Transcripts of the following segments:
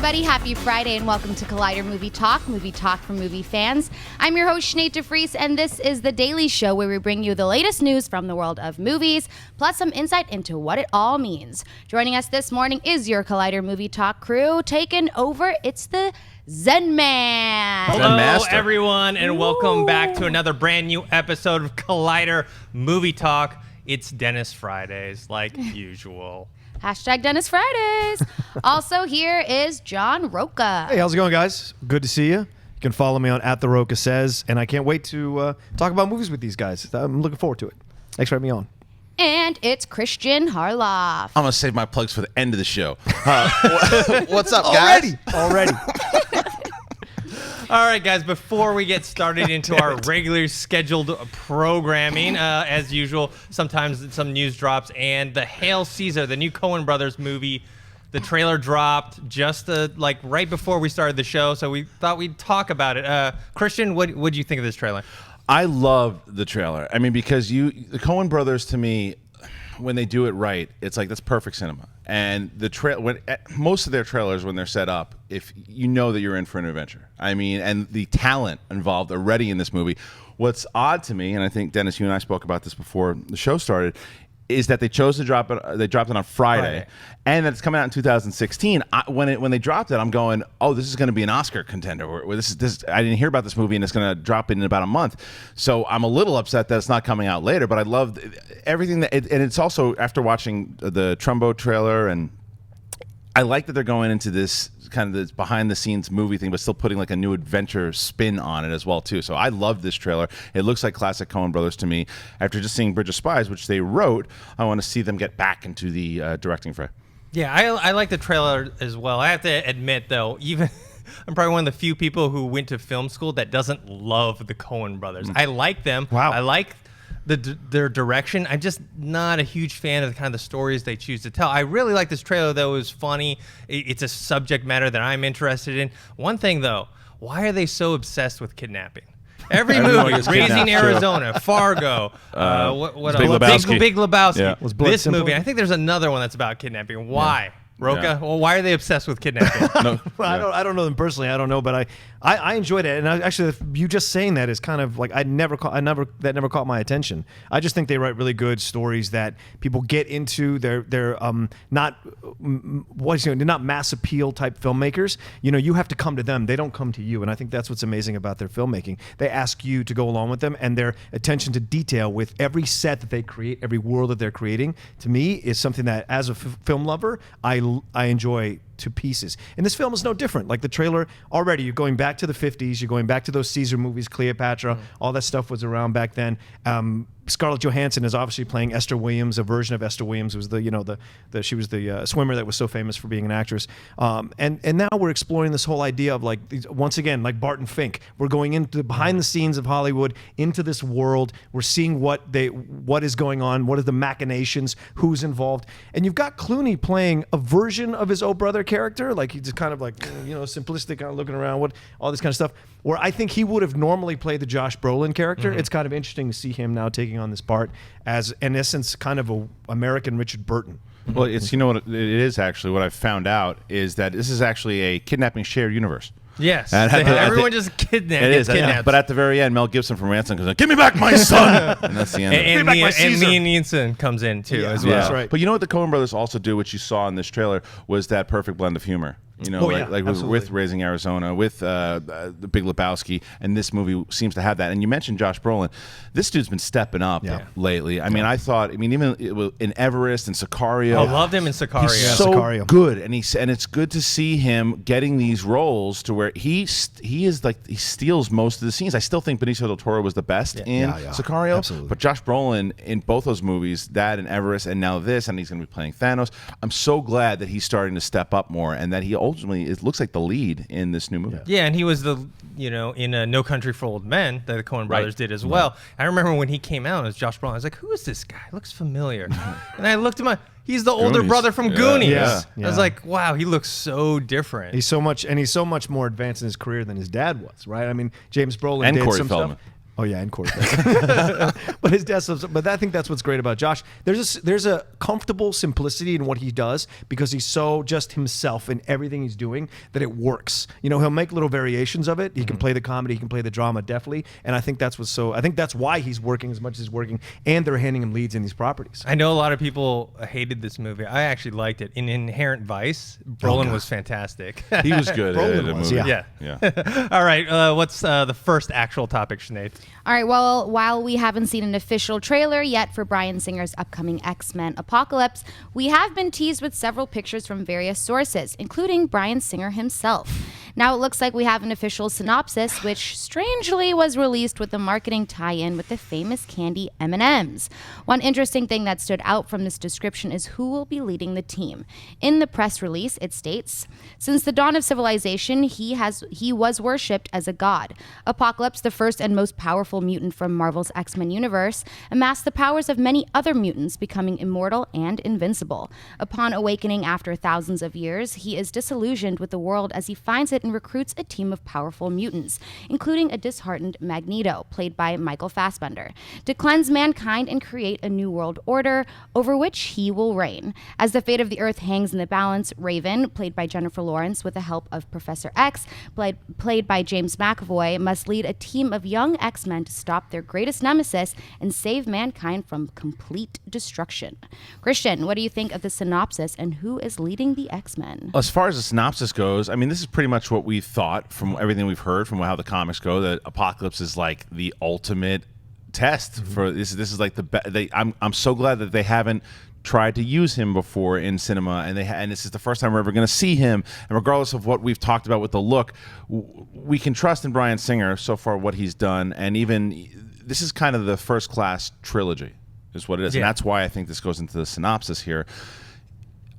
everybody. Happy Friday and welcome to Collider Movie Talk for movie fans. I'm your host, Sinead DeVries, and this is The Daily Show, where we bring you the latest news from the world of movies, plus some insight into what it all means. Joining us this morning is your Collider Movie Talk crew. Taking over, it's the Zen Man. Hello, everyone, and welcome back to another brand new episode of Collider Movie Talk. It's Dennis Fridays, like usual. Hashtag Dennis Fridays. Also here is John Rocha. Hey, how's it going, guys? Good to see you. You can follow me on @TheRochaSays, and I can't wait to talk about movies with these guys. I'm looking forward to it. Thanks for having me on. And it's Kristian Harloff. I'm going to save my plugs for the end of the show. What's up, guys? Already. All right, guys, before we get started into our regularly scheduled programming, as usual, sometimes some news drops, and the Hail Caesar, the new Coen Brothers movie, the trailer dropped just right before we started the show, so we thought we'd talk about it. Kristian, what do you think of this trailer? I love the trailer. I mean, because the Coen Brothers, to me, when they do it right, it's like that's perfect cinema. And most of their trailers, when they're set up, if you know that you're in for an adventure. I mean, and the talent involved already in this movie. What's odd to me, and I think Dennis, you and I spoke about this before the show started, is that they chose to drop it. They dropped it on Friday, and that it's coming out in 2016. When they dropped it, I'm going, "Oh, this is going to be an Oscar contender." This I didn't hear about this movie, and it's going to drop in about a month. So I'm a little upset that it's not coming out later. But I love everything and it's also after watching the Trumbo trailer, and I like that they're going into this kind of this behind the scenes movie thing, but still putting like a new adventure spin on it as well too. So I love this trailer. It looks like classic Coen Brothers to me. After just seeing Bridge of Spies, which they wrote, I want to see them get back into the directing fray. Yeah, I like the trailer as well. I have to admit, though, even I'm probably one of the few people who went to film school that doesn't love the Coen Brothers. I like them. Wow. I like their direction. I'm just not a huge fan of the kind of the stories they choose to tell. I really like this trailer, though. It was funny. It's a subject matter that I'm interested in. One thing, though, why are they so obsessed with kidnapping? Every movie, Raising Arizona, Fargo, what Big else? Lebowski. Big Lebowski. Yeah. Was Blood This Simple? movie, I think there's another one that's about kidnapping. Why? Yeah. Rocha? Yeah. Well, why are they obsessed with kidnapping? No, Well, I don't know them personally. I don't know, but I enjoyed it. And actually, you just saying that is kind of like that never caught my attention. I just think they write really good stories that people get into. They're not they're not mass appeal type filmmakers. You know, you have to come to them. They don't come to you. And I think that's what's amazing about their filmmaking. They ask you to go along with them, and their attention to detail with every set that they create, every world that they're creating, to me is something that, as a film lover, I enjoy to pieces. And this film is no different. Like the trailer already, you're going back to the 50s, you're going back to those Caesar movies, Cleopatra, all that stuff was around back then. Scarlett Johansson is obviously playing Esther Williams, a version of Esther Williams, who was she was the swimmer that was so famous for being an actress. And now we're exploring this whole idea of once again, like Barton Fink, we're going into behind the scenes of Hollywood, into this world. We're seeing what is going on, what are the machinations, who's involved. And you've got Clooney playing a version of his old brother character, like he's just kind of simplistic, kind of looking around, all this kind of stuff, where I think he would have normally played the Josh Brolin character. It's kind of interesting to see him now taking on this part as, in essence, kind of a American Richard Burton. Well, it's what it is actually. What I've found out is that this is actually a kidnapping shared universe. Yes. Everyone just kidnapped. It is, but at the very end, Mel Gibson from Ransom goes, "Give me back my son," and that's the end. And Liam Neeson comes in too as well. That's right. But you know what the Coen Brothers also do, which you saw in this trailer, was that perfect blend of humor. You know, with Raising Arizona, with the Big Lebowski, and this movie seems to have that. And you mentioned Josh Brolin. This dude's been stepping up lately. I mean, even in Everest and Sicario. I loved him in Sicario. He's so good, and it's good to see him getting these roles to where he steals most of the scenes. I still think Benicio del Toro was the best in Sicario, absolutely. but Josh Brolin in both those movies, that and Everest, and now this, and he's going to be playing Thanos. I'm so glad that he's starting to step up more, and that he ultimately it looks like the lead in this new movie. Yeah, and he was in No Country for Old Men that the Coen Brothers did as well. I remember when he came out as Josh Brolin, I was like, who is this guy? Looks familiar. And I looked at he's the older brother from Goonies. Yeah. I was like, wow, he looks so different. He's so much more advanced in his career than his dad was, right? I mean, James Brolin And did Corey some Feldman. stuff. Oh yeah, and quarterback. But his death. But I think that's what's great about Josh. There's a comfortable simplicity in what he does because he's so just himself in everything he's doing that it works. You know, he'll make little variations of it. He can play the comedy, he can play the drama, definitely. And I think that's what's so. I think that's why he's working as much as he's working, and they're handing him leads in these properties. I know a lot of people hated this movie. I actually liked it. In Inherent Vice, Brolin was fantastic. He was good at Brolin the was, movie. Yeah. All right. What's the first actual topic, Sinead? All right, well, while we haven't seen an official trailer yet for Bryan Singer's upcoming X-Men Apocalypse, we have been teased with several pictures from various sources, including Bryan Singer himself. Now it looks like we have an official synopsis, which strangely was released with the marketing tie-in with the famous candy M&Ms. One interesting thing that stood out from this description is who will be leading the team. In the press release, it states, "Since the dawn of civilization, he was worshipped as a god. Apocalypse, the first and most powerful mutant from Marvel's X-Men universe, amassed the powers of many other mutants, becoming immortal and invincible. Upon awakening after thousands of years, he is disillusioned with the world as he finds it and recruits a team of powerful mutants, including a disheartened Magneto, played by Michael Fassbender, to cleanse mankind and create a new world order over which he will reign. As the fate of the Earth hangs in the balance, Raven, played by Jennifer Lawrence with the help of Professor X, played by James McAvoy, must lead a team of young X-Men to stop their greatest nemesis and save mankind from complete destruction." Kristian, what do you think of the synopsis and who is leading the X-Men? As far as the synopsis goes, I mean, this is pretty much what we thought from everything we've heard from how the comics go, that Apocalypse is like the ultimate test for this. This is like I'm so glad that they haven't tried to use him before in cinema, and this is the first time we're ever going to see him. And regardless of what we've talked about with the look, we can trust in Bryan Singer so far what he's done, and even this is kind of the First Class trilogy, is what it is, and that's why I think this goes into the synopsis here.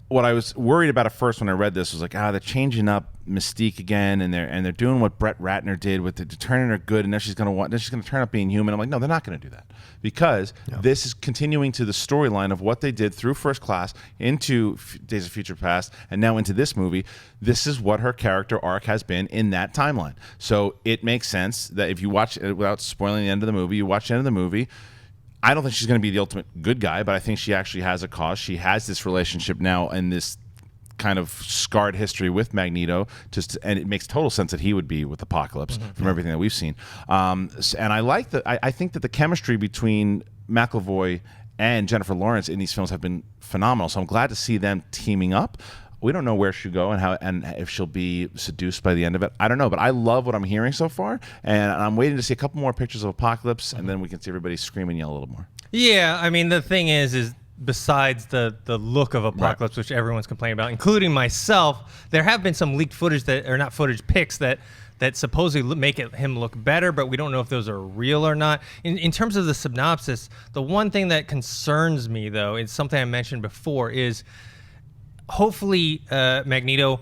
What I was worried about at first when I read this was like, they're changing up Mystique again, and they're doing what Brett Ratner did with turning her good, and now she's going to turn up being human. I'm like, no, they're not going to do that, because this is continuing to the storyline of what they did through First Class into Days of Future Past, and now into this movie. This is what her character arc has been in that timeline. So it makes sense that if you watch it, without spoiling the end of the movie, you watch the end of the movie. I don't think she's going to be the ultimate good guy, but I think she actually has a cause. She has this relationship now and this kind of scarred history with Magneto, and it makes total sense that he would be with Apocalypse from everything that we've seen. And I like that. I think that the chemistry between McAvoy and Jennifer Lawrence in these films have been phenomenal. So I'm glad to see them teaming up. We don't know where she'll go and if she'll be seduced by the end of it. I don't know, but I love what I'm hearing so far, and I'm waiting to see a couple more pictures of Apocalypse, and then we can see everybody scream and yell a little more. Yeah, I mean, the thing is besides the look of Apocalypse, which everyone's complaining about, including myself, there have been some leaked footage pics that supposedly make him look better, but we don't know if those are real or not. In terms of the synopsis, the one thing that concerns me, though, is something I mentioned before, is hopefully Magneto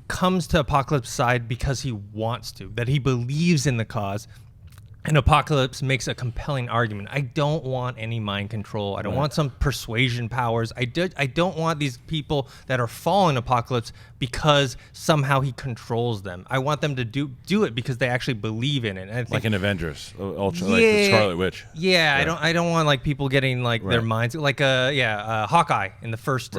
comes to Apocalypse's side because he wants to, that he believes in the cause, and Apocalypse makes a compelling argument. I don't want any mind control. I don't want some persuasion powers. I don't want these people that are following Apocalypse because somehow he controls them. I want them to do it because they actually believe in it. And I think, like in Avengers, like the Scarlet Witch. Yeah, I don't want like people getting like their minds like Hawkeye in the first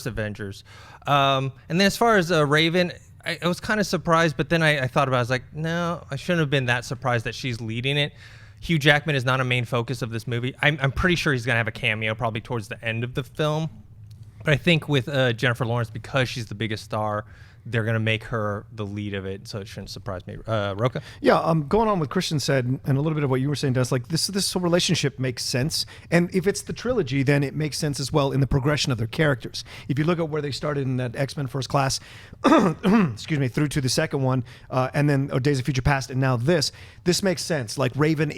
Avengers. And then as far as Raven, I was kind of surprised, but then I thought about it. I was like, no, I shouldn't have been that surprised that she's leading it. Hugh Jackman is not a main focus of this movie. I'm pretty sure he's going to have a cameo probably towards the end of the film. But I think with Jennifer Lawrence, because she's the biggest star, they're going to make her the lead of it, so it shouldn't surprise me. Rocha? Yeah, going on what Kristian said, and a little bit of what you were saying, Des, like this whole relationship makes sense. And if it's the trilogy, then it makes sense as well in the progression of their characters. If you look at where they started in that X-Men First Class, excuse me, through to the second one, and then Days of Future Past, and now this makes sense. Like Raven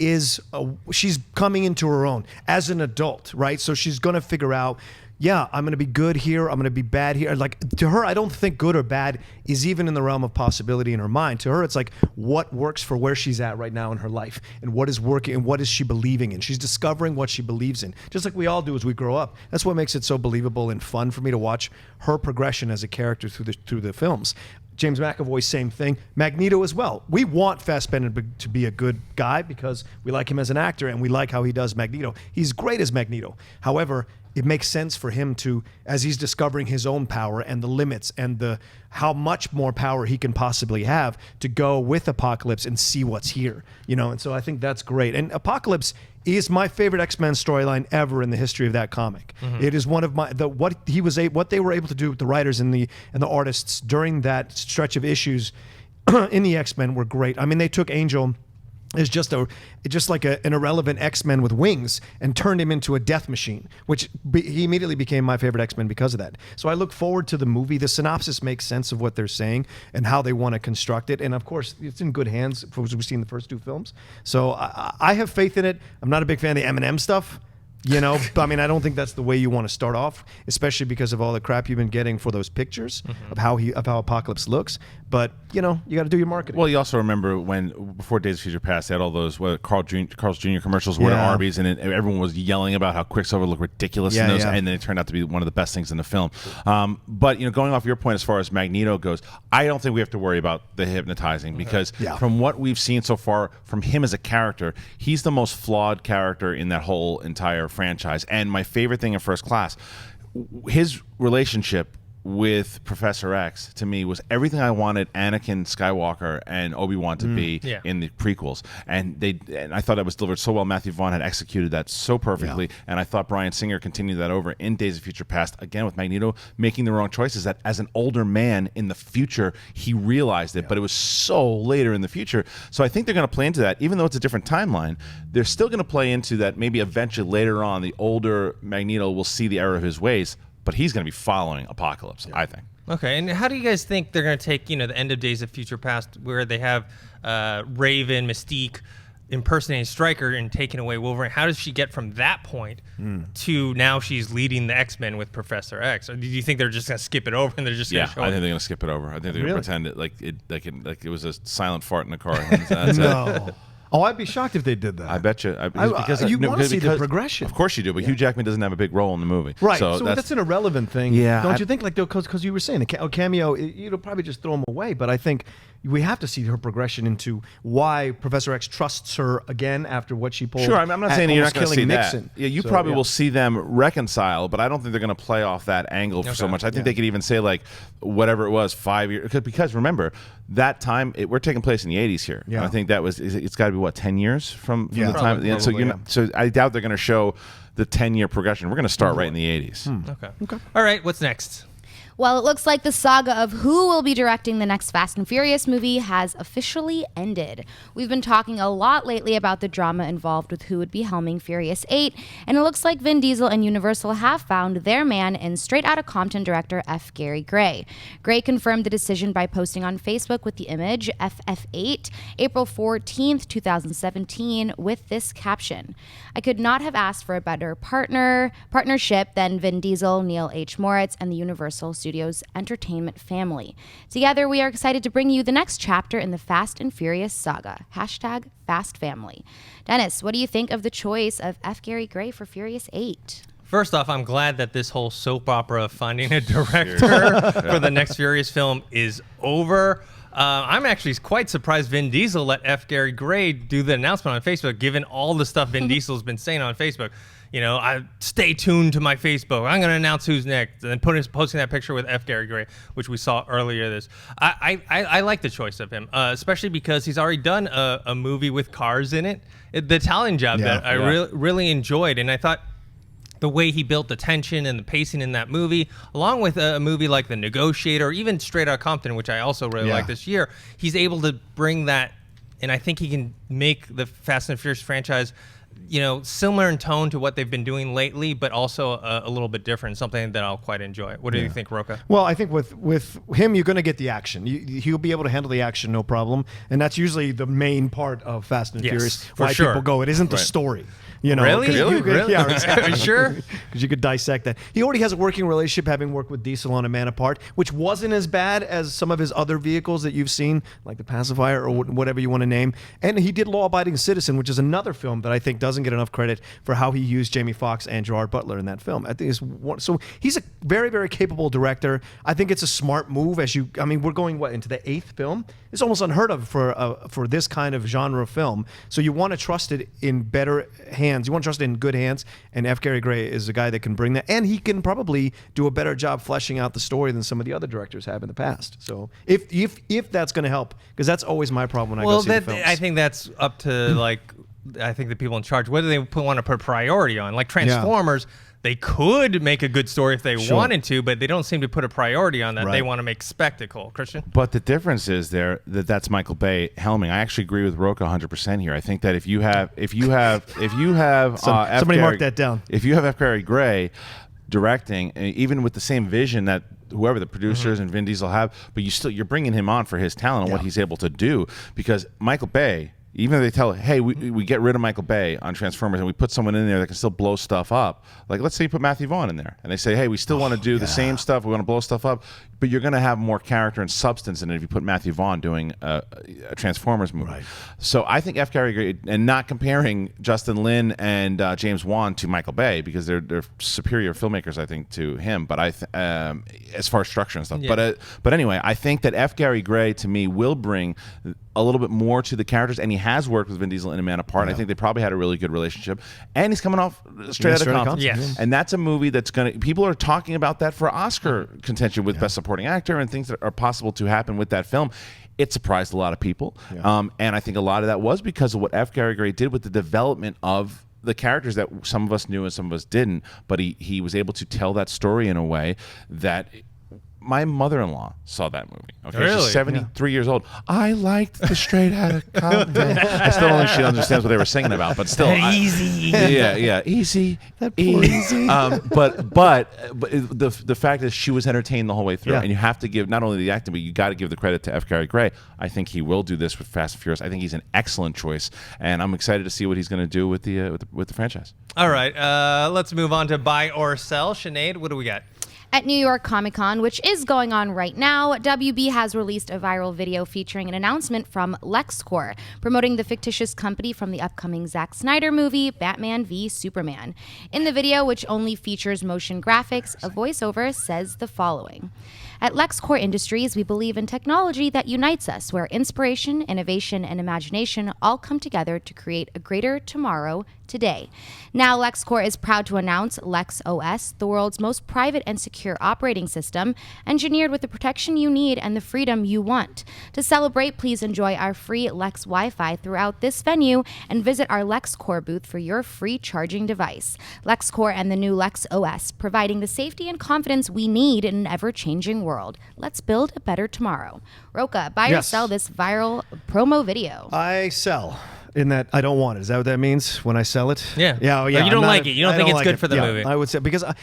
she's coming into her own as an adult, right? So she's going to figure out, yeah, I'm going to be good here, I'm going to be bad here. Like, to her, I don't think good or bad is even in the realm of possibility in her mind. To her, it's like what works for where she's at right now in her life, and what is working, and what is she believing in. She's discovering what she believes in, just like we all do as we grow up. That's what makes it so believable and fun for me to watch her progression as a character through the films. James McAvoy, same thing. Magneto as well. We want Fassbender to be a good guy because we like him as an actor and we like how he does Magneto. He's great as Magneto. However, it makes sense for him to, as he's discovering his own power and the limits and how much more power he can possibly have, to go with Apocalypse and see what's here. And so I think that's great. And Apocalypse is my favorite X-Men storyline ever in the history of that comic. It is one of what they were able to do with the writers and the artists during that stretch of issues in the X-Men were great. I mean, they took Angel is just like an irrelevant X-Men with wings and turned him into a death machine, which he immediately became my favorite X-Men because of that. So I look forward to the movie. The synopsis makes sense of what they're saying and how they want to construct it. And of course, it's in good hands, as we've seen the first two films. So I have faith in it. I'm not a big fan of the Eminem stuff. But I mean, I don't think that's the way you want to start off, especially because of all the crap you've been getting for those pictures of how Apocalypse looks. But you got to do your marketing. Well, you also remember before Days of Future Past, they had all those Carl's Jr. commercials were at Arby's, and everyone was yelling about how Quicksilver looked ridiculous in those, and then it turned out to be one of the best things in the film. But going off your point as far as Magneto goes, I don't think we have to worry about the hypnotizing because from what we've seen so far from him as a character, he's the most flawed character in that whole entire franchise. And my favorite thing in First Class, his relationship with Professor X to me was everything I wanted Anakin Skywalker and Obi-Wan to be in the prequels, and I thought it was delivered so well. Matthew Vaughn had executed that so perfectly, and I thought Bryan Singer continued that over in Days of Future Past, again with Magneto making the wrong choices. That as an older man in the future he realized it, but it was so later in the future. So I think they're going to play into that, even though it's a different timeline. They're still going to play into that. Maybe eventually later on, the older Magneto will see the error of his ways, but he's going to be following Apocalypse, I think. Okay, and how do you guys think they're going to take, the end of Days of Future Past, where they have Raven, Mystique impersonating Stryker and taking away Wolverine? How does she get from that point to now she's leading the X-Men with Professor X? Or do you think they're just going to skip it over and they're just going to show I think they're going to skip it over. I think they're going to pretend it like it was a silent fart in the car. That's no. Oh, I'd be shocked if they did that. I bet you. Because you want to see the progression. Of course you do, but Hugh Jackman doesn't have a big role in the movie. Right, so that's an irrelevant thing. Yeah, don't you think? Like, because you were saying a cameo, you'll probably just throw him away. But I think we have to see her progression into why Professor X trusts her again after what she pulled. Sure, I'm not saying you're not going to see Nixon. that. Yeah, you probably will see them reconcile, but I don't think they're going to play off that angle for so much. I think they could even say like whatever it was, 5 years. Because remember, that time we're taking place in the 80s here. Yeah. And I think that was it's got to be what 10 years from the time. Probably, so I doubt they're going to show the 10-year progression. We're going to start right in the 80s. Okay. All right. What's next? Well, it looks like the saga of who will be directing the next Fast and Furious movie has officially ended. We've been talking a lot lately about the drama involved with who would be helming Furious 8, and it looks like Vin Diesel and Universal have found their man in Straight Outta Compton director F. Gary Gray. Gray confirmed the decision by posting on Facebook with the image FF8, April 14th, 2017, with this caption: "I could not have asked for a better partnership than Vin Diesel, Neil H. Moritz, and the Universal Studios entertainment family. Together, we are excited to bring you the next chapter in the Fast and Furious saga. #FastFamily. Dennis, what do you think of the choice of F. Gary Gray for Furious 8? First off, I'm glad that this whole soap opera of finding a director for the next Furious film is over. I'm actually quite surprised Vin Diesel let F. Gary Gray do the announcement on Facebook, given all the stuff Vin Diesel's been saying on Facebook. I stay tuned to my Facebook. I'm going to announce who's next, and then posting that picture with F. Gary Gray, which we saw earlier. I like the choice of him, especially because he's already done a movie with cars in it, the Italian Job, that I really enjoyed, and I thought the way he built the tension and the pacing in that movie, along with a movie like The Negotiator, or even Straight Outta Compton, which I also really like this year, he's able to bring that, and I think he can make the Fast and Furious franchise similar in tone to what they've been doing lately, but also a little bit different, something that I'll quite enjoy. What do you think, Rocha? Well, I think with him, you're going to get the action. He'll be able to handle the action, no problem. And that's usually the main part of Fast and Furious, why people go. It isn't the story. Really? Yeah, exactly. Are you sure? Because you could dissect that. He already has a working relationship, having worked with Diesel on A Man Apart, which wasn't as bad as some of his other vehicles that you've seen, like The Pacifier or whatever you want to name. And he did Law Abiding Citizen, which is another film that I think doesn't get enough credit for how he used Jamie Foxx and Gerard Butler in that film. I think so he's a very, very capable director. I think it's a smart move. We're going into the 8th film. It's almost unheard of for this kind of genre film. So you want to trust it in better hands. You want to trust it in good hands. And F. Gary Gray is a guy that can bring that, and he can probably do a better job fleshing out the story than some of the other directors have in the past. So if that's going to help, because that's always my problem when I go see the films. I think that's up to I think the people in charge, whether they want to put priority on. Like Transformers, they could make a good story if they wanted to, but they don't seem to put a priority on that. Right. They want to make spectacle. Christian? But the difference is that's Michael Bay helming. I actually agree with Rocha 100% here. I think that if you have somebody mark that down. If you have F. Gary Gray directing, even with the same vision that whoever the producers and Vin Diesel have, but you're bringing him on for his talent and what he's able to do, because Michael Bay, even if they tell, hey, we get rid of Michael Bay on Transformers and we put someone in there that can still blow stuff up. Like, let's say you put Matthew Vaughn in there and they say, hey, we still want to do the same stuff. We want to blow stuff up, but you're going to have more character and substance in it if you put Matthew Vaughn doing a Transformers movie. Right. So I think F. Gary Gray, and not comparing Justin Lin and James Wan to Michael Bay, because they're superior filmmakers, I think, to him. But as far as structure and stuff. Yeah. But anyway, I think that F. Gary Gray, to me, will bring a little bit more to the characters, and he has worked with Vin Diesel in A Man Apart. I think they probably had a really good relationship, and he's coming off straight out of Compton. Yes. And that's a movie that's people are talking about that for Oscar contention with Best Supporting Actor and things that are possible to happen with that film. It surprised a lot of people, and I think a lot of that was because of what F. Gary Gray did with the development of the characters that some of us knew and some of us didn't, but he was able to tell that story in a way that my mother-in-law saw that movie. Okay, really? She's 73 years old. I liked the Straight Outta Compton. I still don't think she understands what they were singing about, but still, easy. Easy. That poor Easy. But the fact is, she was entertained the whole way through, and you have to give not only the acting, but you got to give the credit to F. Gary Gray. I think he will do this with Fast and Furious. I think he's an excellent choice, and I'm excited to see what he's going to do with the franchise. All right, let's move on to buy or sell. Sinead, what do we got? At New York Comic Con, which is going on right now, WB has released a viral video featuring an announcement from LexCorp, promoting the fictitious company from the upcoming Zack Snyder movie, Batman v Superman. In the video, which only features motion graphics, a voiceover says the following. At LexCorp Industries, we believe in technology that unites us, where inspiration, innovation, and imagination all come together to create a greater tomorrow today. Now, LexCorp is proud to announce Lex OS, the world's most private and secure operating system, engineered with the protection you need and the freedom you want. To celebrate, please enjoy our free Lex Wi-Fi throughout this venue and visit our LexCorp booth for your free charging device. LexCorp and the new Lex OS, providing the safety and confidence we need in an ever-changing world. Let's build a better tomorrow. Rocha, buy or sell this viral promo video? I sell. In that I don't want it. Is that what that means when I sell it? Yeah. Yeah. You don't like it. You don't think it's good for the movie. I would say, because a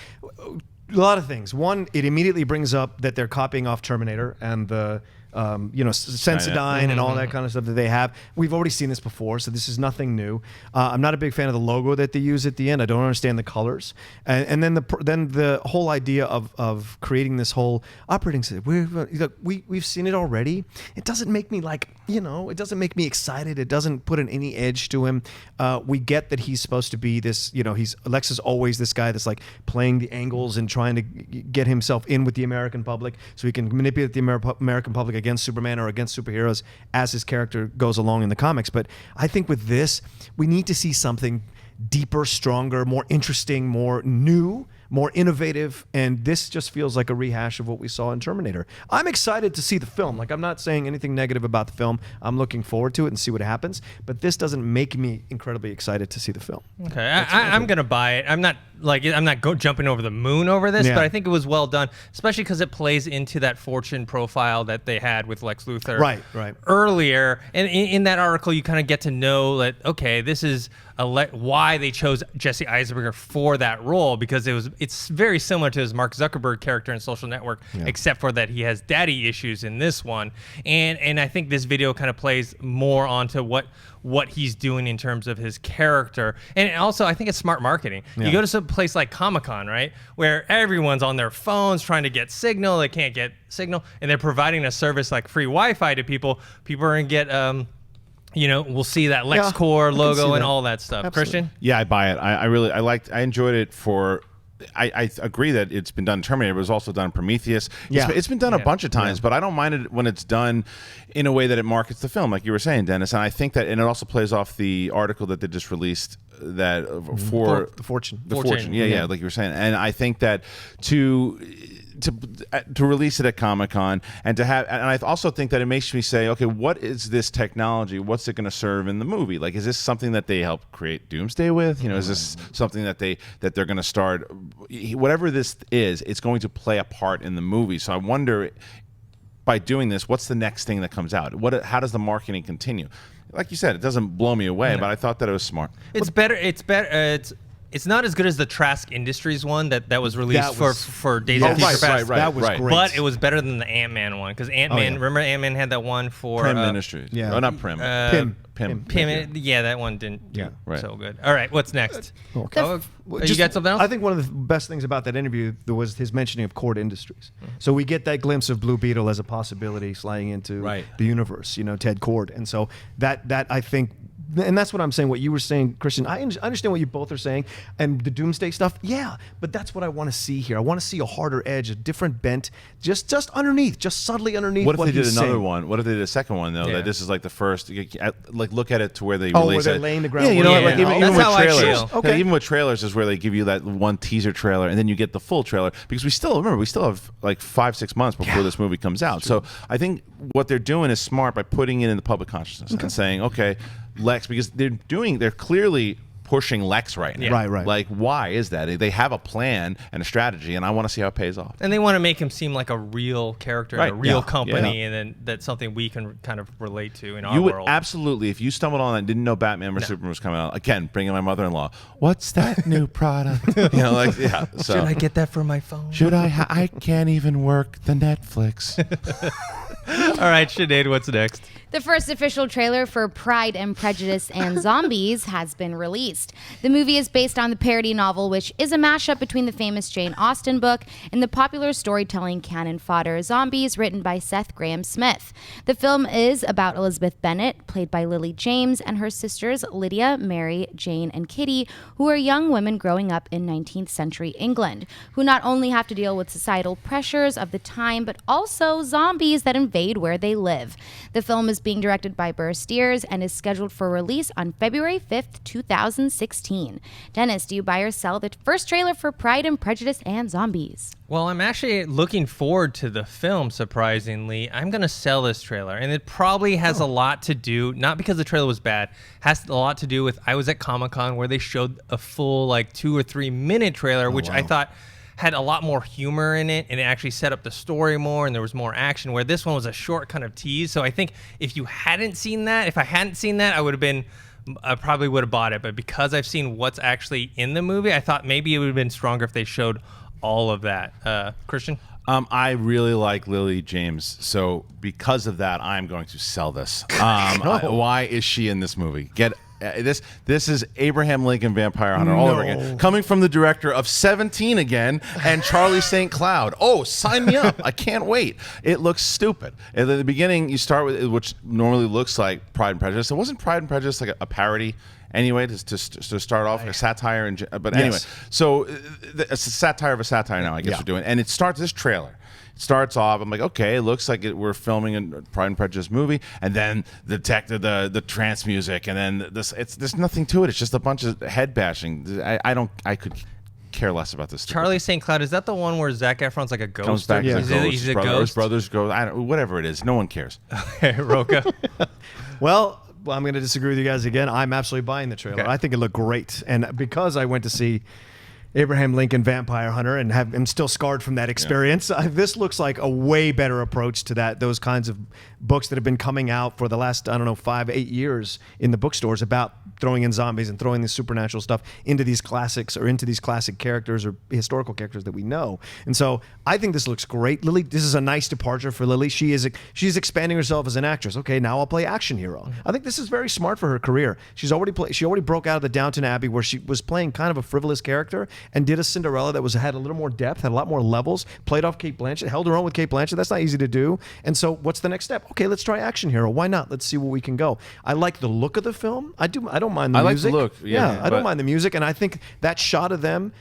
lot of things. One, it immediately brings up that they're copying off Terminator and the Sensodyne and all that kind of stuff that they have. We've already seen this before, so this is nothing new. I'm not a big fan of the logo that they use at the end. I don't understand the colors, and then the whole idea of creating this whole operating system. We've seen it already. It doesn't make me it doesn't make me excited. It doesn't put any edge to him. We get that he's supposed to be this. Lex is always this guy that's like playing the angles and trying to get himself in with the American public, so he can manipulate the American public against Superman or against superheroes as his character goes along in the comics. But I think with this, we need to see something deeper, stronger, more interesting, more new, more innovative, and this just feels like a rehash of what we saw in Terminator. I'm excited to see the film. I'm not saying anything negative about the film. I'm looking forward to it and see what happens, but this doesn't make me incredibly excited to see the film. Okay, I'm going to buy it. I'm not jumping over the moon over this, but I think it was well done, especially because it plays into that Fortune profile that they had with Lex Luthor right earlier. And in that article, you kind of get to know that, okay, this is why they chose Jesse Eisenberg for that role, because it's very similar to his Mark Zuckerberg character in Social Network, except for that he has daddy issues in this one. And I think this video kind of plays more onto what he's doing in terms of his character. And also, I think it's smart marketing. You go to some place like Comic-Con, right, where everyone's on their phones trying to get signal. They can't get signal, and they're providing a service like free Wi-Fi to people. People are going to get we'll see that LexCorp logo and all that stuff. Absolutely. Kristian? Yeah, I buy it. I enjoyed it for. I agree that it's been done in Terminator, but it was also done in Prometheus. It's been done a bunch of times, but I don't mind it when it's done in a way that it markets the film, like you were saying, Dennis. And I think that, and it also plays off the article that they just released that for The Fortune. The Fortune. Yeah, like you were saying. And I think that to release it at Comic-Con and I also think that it makes me say, okay, what is this technology? What's it going to serve in the movie? Like, is this something that they help create Doomsday with? Is this something that they're going to start? Whatever this is, it's going to play a part in the movie. So I wonder, by doing this, what's the next thing that comes out? How does the marketing continue? Like you said, it doesn't blow me away, but I thought that it was smart. It's better. It's not as good as the Trask Industries one that was released for Days of Future Past. Right. That was great. But it was better than the Ant-Man one, because Ant-Man, remember Ant-Man had that one for Prim Industries. Yeah. Oh, not Prim. Pim. Yeah, that one didn't do so good. All right, what's next? You got something else? I think one of the best things about that interview was his mentioning of Cord Industries. So we get that glimpse of Blue Beetle as a possibility sliding into the universe, Ted Cord. And so that I think, and that's what I'm saying, what you were saying, Kristian. I understand what you both are saying, and the Doomsday stuff, but that's what I want to see here. I want to see a harder edge, a different bent, just underneath, just subtly underneath. What if they did he's another saying. one? What if they did a second one, though? Yeah. That this is like the first, like look at it to where they where release they're it. laying the groundwork. Yeah, Yeah. like even That's with how I trailers. feel. Okay. Even with trailers is where they give you that one teaser trailer, and then you get the full trailer, because we still have like 5-6 months before this movie comes out. So I think what they're doing is smart by putting it in the public consciousness and saying, okay, Lex, because they're clearly pushing Lex right now. Right. Like, why is that? They have a plan and a strategy, and I want to see how it pays off. And they want to make him seem like a real character in a Right. real Yeah. company, Yeah. and then that's something we can kind of relate to in our You would world. absolutely, if you stumbled on it and didn't know Batman vs Superman was coming out, again, bringing my mother-in-law, what's that new product? So, Should I get that for my phone? Should I? I can't even work the Netflix. All right, Sinead, what's next? The first official trailer for Pride and Prejudice and Zombies has been released. The movie is based on the parody novel, which is a mashup between the famous Jane Austen book and the popular storytelling canon fodder Zombies, written by Seth Grahame-Smith. The film is about Elizabeth Bennet, played by Lily James, and her sisters Lydia, Mary, Jane, and Kitty, who are young women growing up in 19th century England, who not only have to deal with societal pressures of the time, but also zombies that invade where they live. The film is being directed by Burr Steers and is scheduled for release on February 5th, 2016. Dennis, do you buy or sell the first trailer for Pride and Prejudice and Zombies? Well, I'm actually looking forward to the film, surprisingly. I'm going to sell this trailer, and it probably has a lot to do, not because the trailer was bad, has a lot to do with, I was at Comic-Con where they showed a full 2 or 3 minute trailer, which I thought had a lot more humor in it, and it actually set up the story more, and there was more action, where this one was a short kind of tease. So I think if I hadn't seen that, I probably would have bought it. But because I've seen what's actually in the movie, I thought maybe it would have been stronger if they showed all of that. Kristian? I really like Lily James, so because of that, I'm going to sell this. Why is she in this movie? This is Abraham Lincoln Vampire Hunter all over again, coming from the director of 17 again and Charlie St. Cloud. Oh, sign me up! I can't wait. It looks stupid. At the beginning, you start with which normally looks like Pride and Prejudice. It wasn't Pride and Prejudice like a parody. Anyway, to start off, a satire, but anyway, so it's a satire of a satire now, I guess we're doing. And it starts, this trailer starts off, I'm like, okay, it looks like we're filming a Pride and Prejudice movie, and then the trance music, and then there's nothing to it. It's just a bunch of head bashing. I could care less about this. Charlie St. Cloud, is that the one where Zac Efron's like a ghost? Comes back as a ghost. He's a ghost? His brothers go, whatever it is, no one cares. Rocha? Well, I'm going to disagree with you guys again. I'm absolutely buying the trailer. Okay. I think it looked great. And because I went to see Abraham Lincoln Vampire Hunter and am still scarred from that experience, this looks like a way better approach to those kinds of books that have been coming out for the last, 5-8 years in the bookstores about throwing in zombies and throwing this supernatural stuff into these classics or into these classic characters or historical characters that we know. And so I think this looks great. Lily, this is a nice departure for Lily. She's expanding herself as an actress. Okay, now I'll play action hero. I think this is very smart for her career. She already broke out of the Downton Abbey where she was playing kind of a frivolous character, and did a Cinderella that had a little more depth, had a lot more levels, played off Kate Blanchett, held her own with Kate Blanchett. That's not easy to do. And so what's the next step? Okay, let's try action hero. Why not? Let's see where we can go. I like the look of the film. I don't mind the music. I like the look. Yeah, I don't mind the music. And I think that shot of them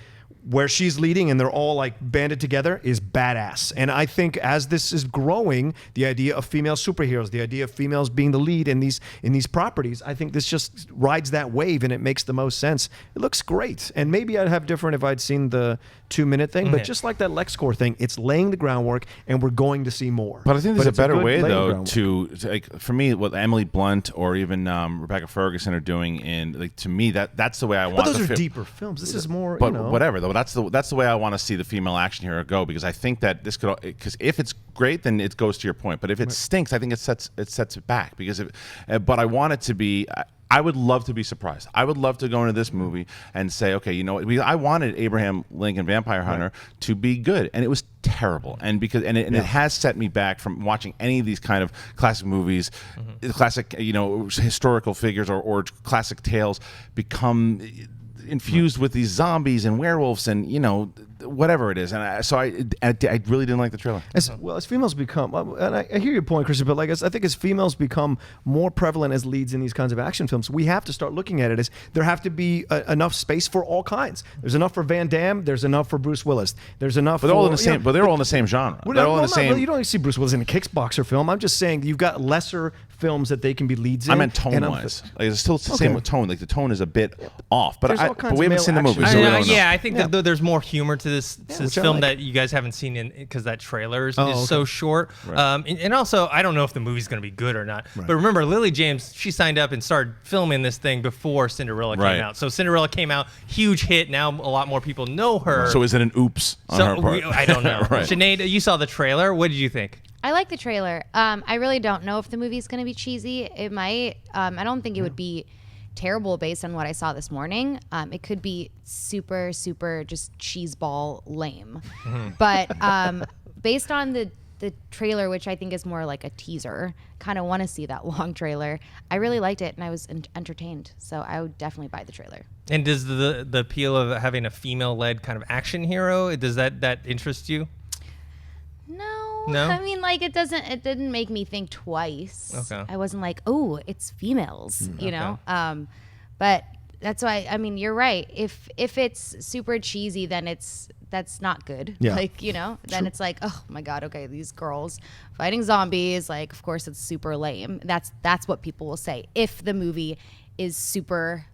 where she's leading and they're all like banded together is badass. And I think as this is growing, the idea of female superheroes, the idea of females being the lead in these properties, I think this just rides that wave and it makes the most sense. It looks great. And maybe I'd have different if I'd seen the 2-minute thing, but just like that LexCorp thing, it's laying the groundwork and we're going to see more. But I think there's a better way though to like, for me, what Emily Blunt or even Rebecca Ferguson are doing in, like, to me that's the way I want. But those are deeper films. This is more, but whatever though. That's the way I want to see the female action hero go, because I think that this could, because if it's great, then it goes to your point. But if it stinks, I think it sets it back. Because but I want it to be. I would love to be surprised. I would love to go into this movie and say, okay, you know what? I wanted Abraham Lincoln Vampire Hunter to be good, and it was terrible. And it has set me back from watching any of these kind of classic movies, classic, historical figures or classic tales become infused with these zombies and werewolves and whatever it is. And I really didn't like the trailer. As females become, and I hear your point, Kristian, but like I think as females become more prevalent as leads in these kinds of action films, we have to start looking at it as there have to be enough space for all kinds. There's enough for Van Damme. There's enough for Bruce Willis. There's enough. But they're all in the same. But they're all in the same genre. They're all in the same. You don't see Bruce Willis in a kickboxer film. I'm just saying you've got lesser films that they can be leads in. I meant tone-wise. Like, it's still the same with tone. Like the tone is a bit off. But we haven't seen the movie. So I think that there's more humor to this film that you guys haven't seen because that trailer is so short. Right. And also, I don't know if the movie's going to be good or not. Right. But remember, Lily James, she signed up and started filming this thing before Cinderella came out. So Cinderella came out, huge hit. Now a lot more people know her. So is it an oops on her part? I don't know. Right. Sinead, you saw the trailer. What did you think? I like the trailer. I really don't know if the movie's going to be cheesy. It might. I don't think it would be terrible based on what I saw this morning. It could be super, super just cheeseball lame. But based on the trailer, which I think is more like a teaser, kind of want to see that long trailer. I really liked it and I was entertained. So I would definitely buy the trailer. And does the appeal of having a female-led kind of action hero, does that interest you? No, I mean, like, it didn't make me think twice. Okay. I wasn't like, oh, it's females, you know? But that's why, I mean, you're right. If it's super cheesy, then that's not good. Yeah. Like, then it's like, oh my God, okay, these girls fighting zombies, like, of course it's super lame. That's what people will say if the movie is super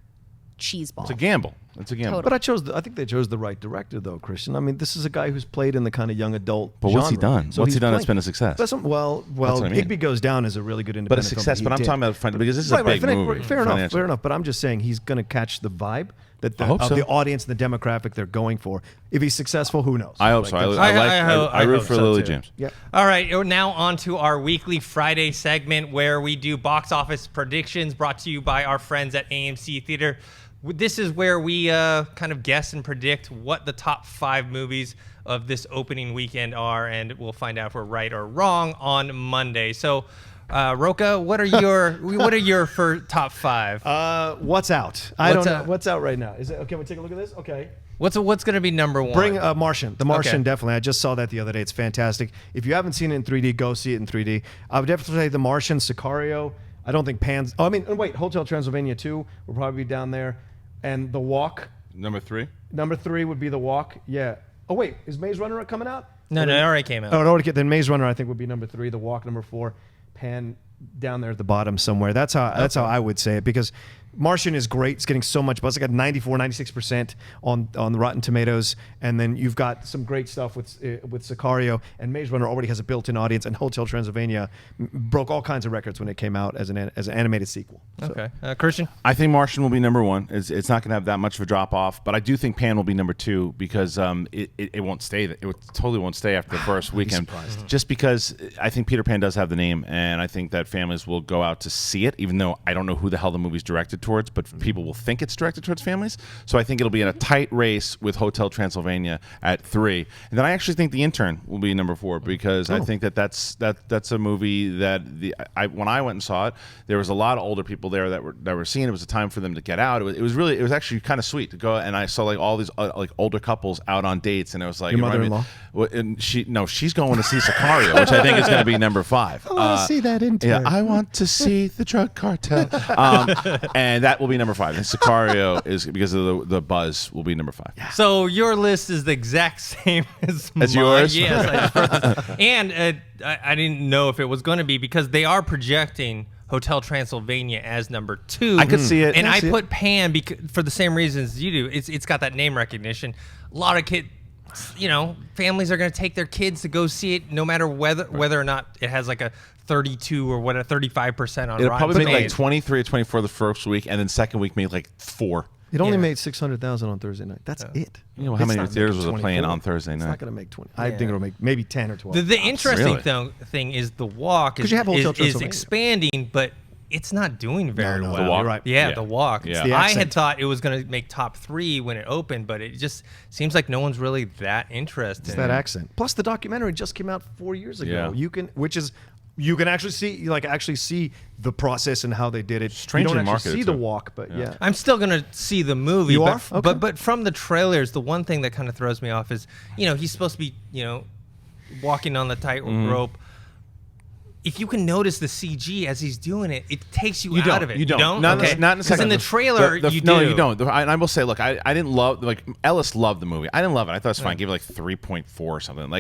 cheeseball. It's a gamble. Totally. But I think they chose the right director, though, Kristian. I mean, this is a guy who's played in the kind of young adult But genre. what's he done? So what's he done that's been a success? Well, Igby Goes Down is a really good independent But a success. But I'm talking about because this is a big movie. Fair enough. But I'm just saying he's going to catch the vibe that the audience and the demographic they're going for. If he's successful, who knows? I hope so. I root for Lily James. Yeah. All right, now on to our weekly Friday segment where we do box office predictions brought to you by our friends at AMC Theater. This is where we kind of guess and predict what the top 5 movies of this opening weekend are, and we'll find out if we're right or wrong on Monday. So, Rocha, what are your for top 5? What's out? I don't know. What's out right now? Is it okay? We take a look at this. Okay. What's going to be number 1? Bring Martian. The Martian, definitely. I just saw that the other day. It's fantastic. If you haven't seen it in 3D, go see it in 3D. I would definitely say The Martian, Sicario. I don't think Hotel Transylvania 2 will probably be down there. And The Walk. Number 3? Number 3 would be The Walk. Yeah. Oh, wait. Is Maze Runner coming out? No, it already came out. Oh, it already came. Then Maze Runner, I think, would be number 3. The Walk, number 4. Pan down there at the bottom somewhere. That's how I would say it, because Martian is great. It's getting so much buzz. It got 94, 96% on the Rotten Tomatoes. And then you've got some great stuff with Sicario, and Maze Runner already has a built-in audience, and Hotel Transylvania broke all kinds of records when it came out as an animated sequel. So. Okay. Kristian? I think Martian will be number 1. It's not going to have that much of a drop-off, but I do think Pan will be number 2 because it won't stay. It totally won't stay after the first weekend. Just because I think Peter Pan does have the name, and I think that families will go out to see it, even though I don't know who the hell the movie's directed towards, but people will think it's directed towards families. So I think it'll be in a tight race with Hotel Transylvania at 3, and then I actually think The Intern will be number 4 because I think that's a movie that when I went and saw it, there was a lot of older people there that were seeing. It was a time for them to get out. It was actually kind of sweet to go, and I saw like all these like older couples out on dates, and it was like Your mother-in-law. And she's going to see Sicario, which I think is going to be number 5. I want to see that Intern. Yeah, I want to see the drug cartel, and that will be number 5. And Sicario is because of the buzz will be number 5. Yeah. So your list is the exact same as mine. yours? Yes, I just wrote this. And I didn't know if it was going to be because they are projecting Hotel Transylvania as number 2. I could see it. And I put Pan for the same reasons you do. It's got that name recognition. A lot of kids, families are going to take their kids to go see it, no matter whether or not it has like a 32 or 35% on It'll Rotten probably make like Tomatoes. 23 or 24 the first week, and then second week made like 4. It only Yeah. made 600,000 on Thursday night. That's it. You know how It's many not theaters making was it playing 24. on Thursday It's night? not going to make 20. I think it'll make maybe 10 or 12. The interesting Really? thing is the walk 'Cause you have Hotel is Transylvania. expanding, but it's not doing very No, well. The Walk? You're right. Yeah, Yeah. the walk. Yeah. The I accent. had thought it was going to make top 3 when it opened, but it just seems like no one's really that interested. It's that accent. Plus, the documentary just came out 4 years ago. Yeah. You can actually see the process and how they did it. Strangely you don't actually marketed, see the too. walk, but yeah. I'm still going to see the movie. You but, are? Okay. but from the trailers, the one thing that kind of throws me off is, he's supposed to be, walking on the tightrope. If you can notice the CG as he's doing it, it takes you out of it. You don't. Not okay. in a second. in the trailer, you do. No, you don't. I will say, look, I didn't love Ellis loved the movie. I didn't love it. I thought it was fine. I gave it like 3.4 or something.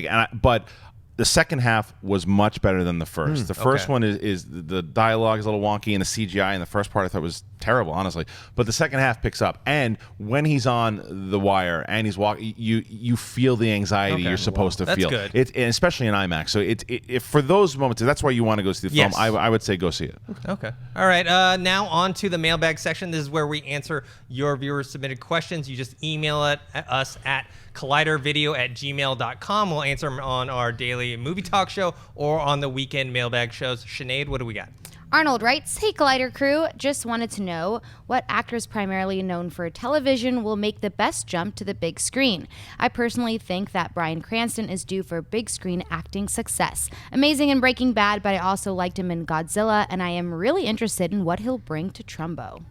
But the second half was much better than the first. The first Okay. one is the dialogue is a little wonky, and the CGI in the first part I thought was terrible, honestly. But the second half picks up, and when he's on the wire and he's walking, you feel the anxiety Okay. you're supposed to That's feel. good. And especially in IMAX. So if for those moments, that's why you want to go see the film. Yes. I would say go see it. Okay. All right. Now on to the mailbag section. This is where we answer your viewers submitted questions. You just email it at us at collidervideo@gmail.com. We'll answer them on our daily movie talk show or on the weekend mailbag shows. Sinead, what do we got? Arnold writes, "Hey Collider crew, just wanted to know what actors primarily known for television will make the best jump to the big screen. I personally think that Bryan Cranston is due for big screen acting success. Amazing in Breaking Bad, but I also liked him in Godzilla, and I am really interested in what he'll bring to Trumbo."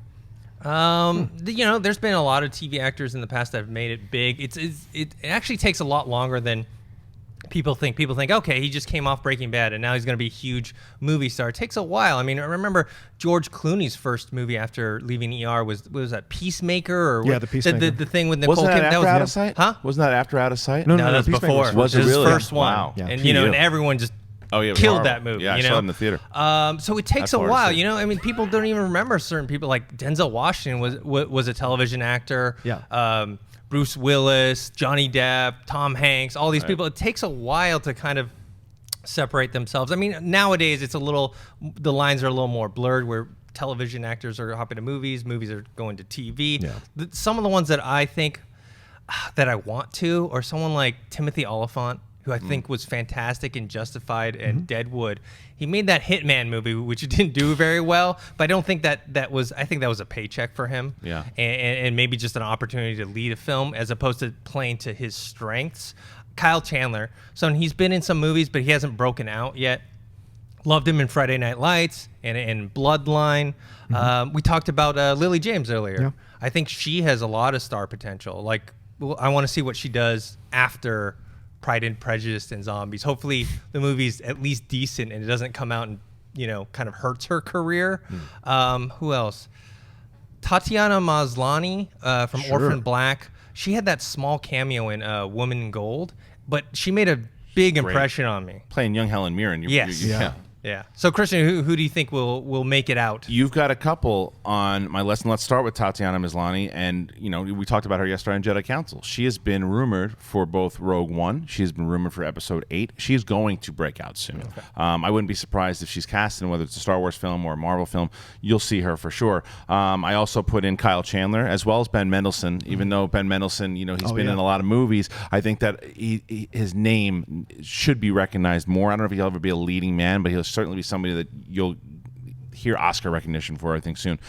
There's been a lot of TV actors in the past that have made it big. It actually takes a lot longer than people think. People think, okay, he just came off Breaking Bad and now he's going to be a huge movie star. It takes a while. I mean, I remember George Clooney's first movie after leaving ER was that Peacemaker? Yeah, The Peacemaker. The thing with Nicole Wasn't that Kidman. after was Out of Sight? Huh? Wasn't that after Out of Sight? No, No, that's Peacemaker before. Was it His really? first one. Wow. Yeah. And Yeah. and everyone just Oh, yeah, it was killed horrible. that movie. Yeah, I saw it in the theater. So it takes That's a hard to while, see. I mean, people don't even remember certain people. Like Denzel Washington was a television actor. Yeah. Bruce Willis, Johnny Depp, Tom Hanks, all these people. It takes a while to kind of separate themselves. I mean, nowadays the lines are a little more blurred where television actors are hopping to movies are going to TV. Yeah. Some of the ones that I think that I want to, or someone like Timothy Olyphant, who I think was fantastic in Justified and Deadwood. He made that Hitman movie, which didn't do very well, but I don't think that was a paycheck for him. Yeah. And maybe just an opportunity to lead a film as opposed to playing to his strengths. Kyle Chandler. So he's been in some movies, but he hasn't broken out yet. Loved him in Friday Night Lights and in Bloodline. We talked about Lily James earlier. Yeah. I think she has a lot of star potential. Like, I want to see what she does after Pride and Prejudice and Zombies. Hopefully the movie's at least decent and it doesn't come out and, kind of hurts her career. Who else? Tatiana Maslany from Sure. Orphan Black. She had that small cameo in Woman in Gold, but she made a big impression on me. Playing young Helen Mirren. Yes. Yeah. Yeah. So, Kristian, who do you think will make it out? You've got a couple on my list, and let's start with Tatiana Maslany. And, we talked about her yesterday on Jedi Council. She has been rumored for both Rogue One. She has been rumored for Episode 8. She's going to break out soon. Okay. I wouldn't be surprised if she's cast in whether it's a Star Wars film or a Marvel film. You'll see her for sure. I also put in Kyle Chandler as well as Ben Mendelsohn. Even though Ben Mendelsohn, he's been in a lot of movies, I think that his name should be recognized more. I don't know if he'll ever be a leading man, but he'll certainly be somebody that hear Oscar recognition for, I think, soon.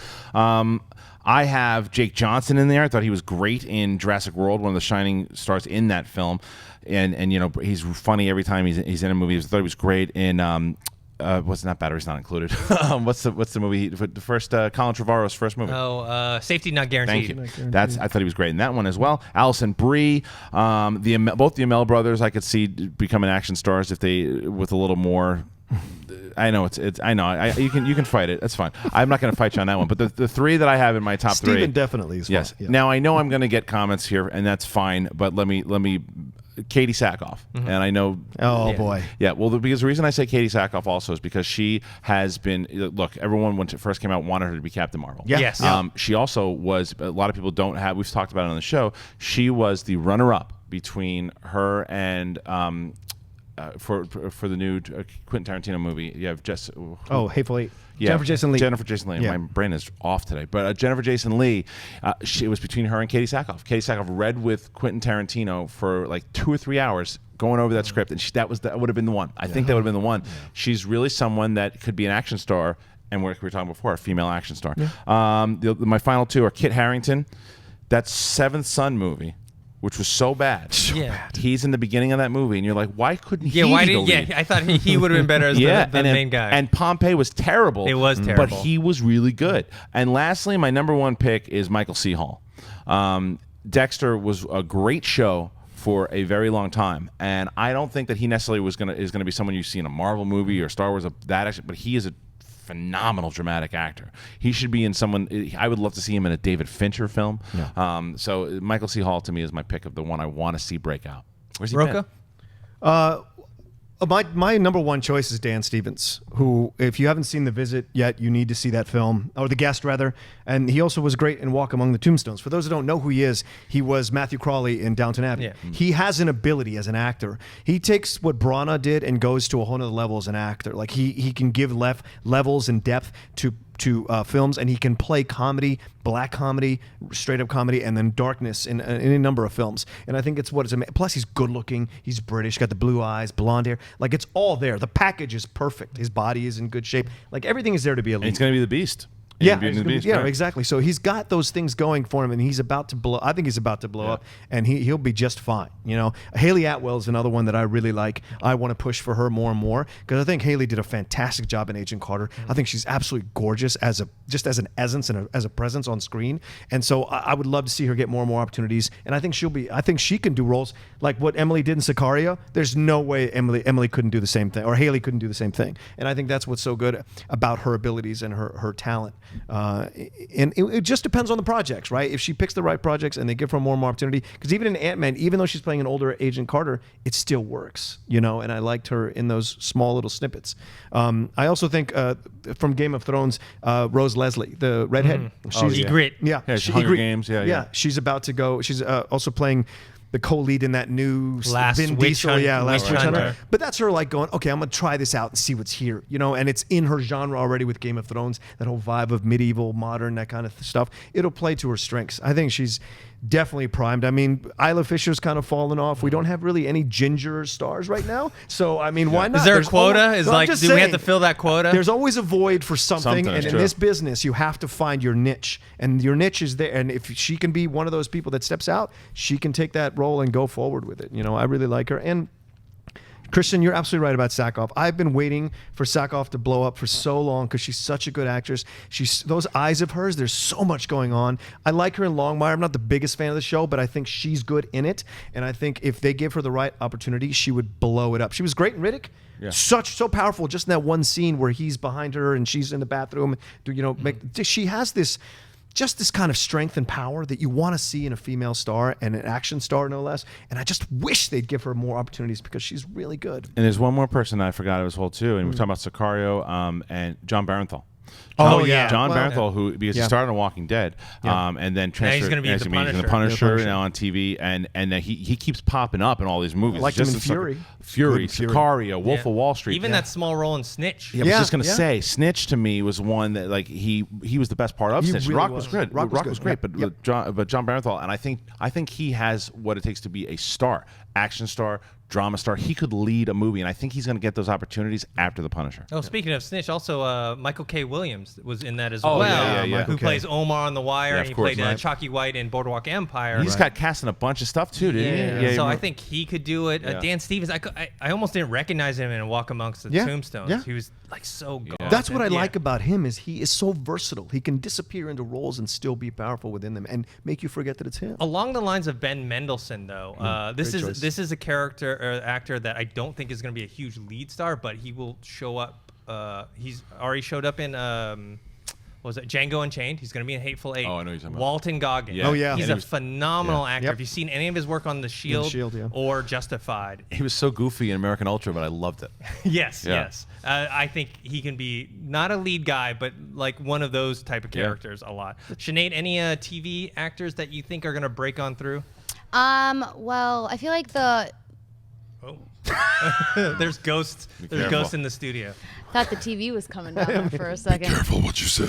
I have Jake Johnson in there. I thought he was great in Jurassic World, one of the shining stars in that film. And you know, he's funny every time he's in a movie. I thought he was great in what's not Batteries Not Included. what's the movie? The first Colin Trevorrow's first movie. Safety Not Guaranteed. Thank you. I thought he was great in that one as well. Allison Brie, both the Amell brothers, I could see becoming action stars if they with a little more. I know you can fight it. That's fine. I'm not going to fight you on that one. But the three that I have in my top three, Steven definitely is. Yes. Yeah. Now I know I'm going to get comments here, and that's fine. But let me. Katie Sackhoff, and I know. Oh boy. Yeah. Well, because the reason I say Katie Sackhoff also is because she has been. Look, everyone when it first came out wanted her to be Captain Marvel. Yeah. Yes. She also was. A lot of people don't have. We've talked about it on the show. She was the runner-up between her and. For the new Quentin Tarantino movie, you have Hateful Eight. Yeah, Jennifer Jason Leigh. Jennifer Jason Leigh. Yeah. My brain is off today. But Jennifer Jason Leigh, it was between her and Katie Sackhoff. Katie Sackhoff read with Quentin Tarantino for like 2 or 3 hours going over that script, and that would have been the one. I think that would have been the one. Yeah. She's really someone that could be an action star, and we were talking before, a female action star. Yeah. My final two are Kit Harington. That Seventh Son movie, which was so bad. He's in the beginning of that movie, and you're like, why couldn't he? I thought he would have been better as the main guy. And Pompeii was terrible. It was terrible, but he was really good. And lastly, my number one pick is Michael C. Hall. Dexter was a great show for a very long time, and I don't think that he necessarily is going to be someone you see in a Marvel movie or Star Wars. But he is a phenomenal dramatic actor. He should be in someone. I would love to see him in a David Fincher film. Yeah. So Michael C. Hall to me is my pick of the one I want to see break out. Where's he Rocha? My number one choice is Dan Stevens, who, if you haven't seen The Visit yet, you need to see that film, or The Guest, rather. And he also was great in Walk Among the Tombstones. For those who don't know who he was Matthew Crawley in Downton Abbey. Yeah. He has an ability as an actor. He takes what Brana did and goes to a whole other level as an actor. Like he can give levels and depth to films, and he can play comedy, black comedy, straight up comedy, and then darkness in a number of films. And I think it's what is amazing. Plus, he's good looking. He's British, got the blue eyes, blonde hair. Like, it's all there. The package is perfect. His body is in good shape. Like, everything is there to be a lead. And he's going to be the Beast. Yeah, Beast, right? Exactly. So he's got those things going for him, and he's about to blow. I think he's about to blow up, and he'll be just fine. You know, Haley Atwell is another one that I really like. I want to push for her more and more because I think Haley did a fantastic job in Agent Carter. I think she's absolutely gorgeous as an essence and as a presence on screen, and so I would love to see her get more and more opportunities. And I think she can do roles like what Emily did in Sicario. There's no way Emily couldn't do the same thing, or Haley couldn't do the same thing. And I think that's what's so good about her abilities and her talent. And it just depends on the projects, right? If she picks the right projects and they give her more and more opportunity, because even in Ant-Man, even though she's playing an older Agent Carter, it still works, you know. And I liked her in those small little snippets. I also think from Game of Thrones, Rose Leslie, the redhead, she's Ygritte. Yeah, Hunger Games. Yeah, she's about to go. She's also playing the co-lead in that new Last Vin Witch Diesel, Hunter. Last Witch Hunter. But that's her like going, okay, I'm gonna try this out and see what's here, you know. And it's in her genre already with Game of Thrones, that whole vibe of medieval, modern, that kind of stuff. It'll play to her strengths. I think she's definitely primed. I mean, Isla Fisher's kind of fallen off. We don't have really any ginger stars right now, so I mean, why not? Is there a quota? Do we have to fill that quota? There's always a void for something, and in this business, you have to find your niche, and your niche is there. And if she can be one of those people that steps out, she can take that role and go forward with it. You know, I really like her. And Kristian, you're absolutely right about Sackhoff. I've been waiting for Sackhoff to blow up for so long because she's such a good actress. Those eyes of hers, there's so much going on. I like her in Longmire. I'm not the biggest fan of the show, but I think she's good in it. And I think if they give her the right opportunity, she would blow it up. She was great in Riddick. Yeah. So powerful just in that one scene where he's behind her and she's in the bathroom. You know, she has this kind of strength and power that you want to see in a female star, and an action star no less. And I just wish they'd give her more opportunities because she's really good. And there's one more person I forgot it was whole too, and we're talking about Sicario and John Barenthal. John Barenthal, because he started on Walking Dead, and then transferred. He's going to be the Punisher now on TV, and he keeps popping up in all these movies. Like him in Fury, Sicario, Wolf of Wall Street. Even that small role in Snitch. I was just going to say, Snitch to me was one that like he was the best part of Snitch. Really Rock was good. Rock was great, Yep. but John Barenthal, and I think he has what it takes to be a star, action star, drama star. He could lead a movie, and I think he's going to get those opportunities after The Punisher. Oh, speaking of Snitch, also Michael K. Williams was in that as Oh, well. yeah. Who plays Omar on The Wire, Yeah, and of he course, played right. Chalky White in Boardwalk Empire. He's got cast in a bunch of stuff too, didn't he? So I think he could do it. Yeah. Dan Stevens, I almost didn't recognize him in Walk Amongst the Tombstones. Yeah. He was like so gaunt. That's what I and- like about him is he is so versatile. He can disappear into roles and still be powerful within them and make you forget that it's him. Along the lines of Ben Mendelsohn, though, this great is choice. a character or actor that I don't think is going to be a huge lead star, but he will show up. He's already showed up in what was it, Django Unchained. He's going to be in Hateful Eight. Oh, I know who you're talking about. Walton Goggins. Yeah. Oh, yeah. He's And a he was- phenomenal actor. Yep. Have you seen any of his work on The Shield, yeah. or Justified? He was so goofy in American Ultra, but I loved it. Yes, Yeah. yes. I think he can be not a lead guy, but like one of those type of characters a lot. Sinead, any TV actors that you think are going to break on through? Well, I feel like the Oh, there's ghosts. There's careful. ghosts in the studio. thought the TV was coming down there for a second. Careful what you say.